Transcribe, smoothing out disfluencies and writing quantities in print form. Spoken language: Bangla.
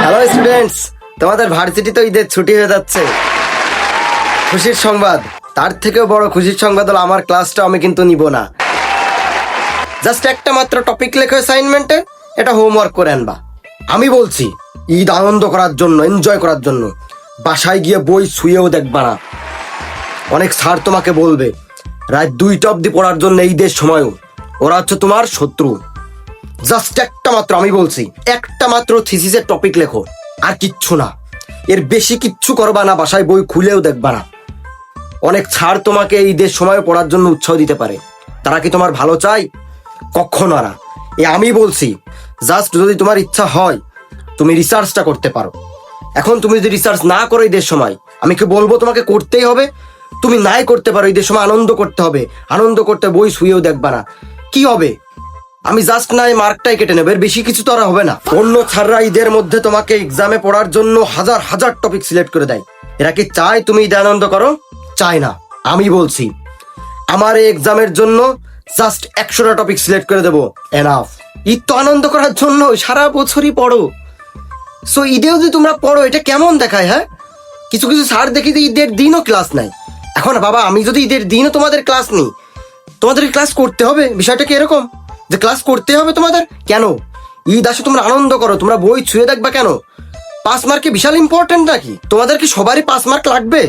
হ্যালো স্টুডেন্টস, তোমাদের ভার্সিটি তো ঈদের ছুটি হয়ে যাচ্ছে। খুশির সংবাদ, তার থেকেও বড় খুশির সংবাদ হলো আমার ক্লাসটা আমি কিন্তু নিব না। জাস্ট একটা মাত্র টপিক লেখো অ্যাসাইনমেন্টে, এটা হোমওয়ার্ক করে আনবা। আমি বলছি ঈদ আনন্দ করার জন্য, এনজয় করার জন্য, বাসায় গিয়ে বই ছুঁয়েও দেখবা না। অনেক স্যার তোমাকে বলবে রাত 2টা অবধি পড়ার জন্য ঈদের সময়ও, ওরা হচ্ছে তোমার শত্রু। জাস্ট একটা মাত্র, আমি বলছি একটা মাত্র থিসিসের টপিক লেখো, আর কিচ্ছু না। এর বেশি কিচ্ছু করবা না, বাসায় বই খুলেও দেখবা না। অনেক ছাড় তোমাকে ঈদের সময় পড়ার জন্য উৎসাহ দিতে পারে, তারা কি তোমার ভালো চায়? কখনো না। আমি বলছি জাস্ট যদি তোমার ইচ্ছা হয় তুমি রিসার্চটা করতে পারো। এখন তুমি যদি রিসার্চ না করো ঈদের সময়, আমি কি বলবো তোমাকে করতেই হবে? তুমি নাই করতে পারো, ঈদের সময় আনন্দ করতে হবে, আনন্দ করতে বই শুয়েও দেখবা না, কি হবে? আমি জাস্ট না এই মার্কটাই কেটে নেবো, এর বেশি কিছু তো আর হবে না। অন্য ছাড়রা ঈদের মধ্যে তোমাকে এক্সামে পড়ার জন্য হাজার হাজার টপিক সিলেক্ট করে দেয়। এরা কি চায় তুমি ঈদে আনন্দ করো? চায় না। আমি বলছি আমার এই এক্সামের জন্য জাস্ট 100টা টপিক সিলেক্ট করে দেবো, এনাফ। ঈদ তো আনন্দ করার জন্য, সারা বছরই পড়ো। সো ঈদেও যদি তোমরা পড়ো, এটা কেমন দেখায়? হ্যাঁ, কিছু কিছু স্যার দেখি যে ঈদের দিনও ক্লাস নাই। এখন বাবা, আমি যদি ঈদের দিনও তোমাদের ক্লাস নিই, তোমাদের ক্লাস করতে হবে? বিষয়টা কি এরকম যে ক্লাস করতে হবে তোমাদের? কেন? ঈদ আসে, তোমরা আনন্দ করো, তোমরা বই ছুঁয়ে দেখবা কেন? 5 মার্কে বিশাল ইম্পর্টেন্ট নাকি? তোমাদের কি সবারই 5 মার্ক লাগবে?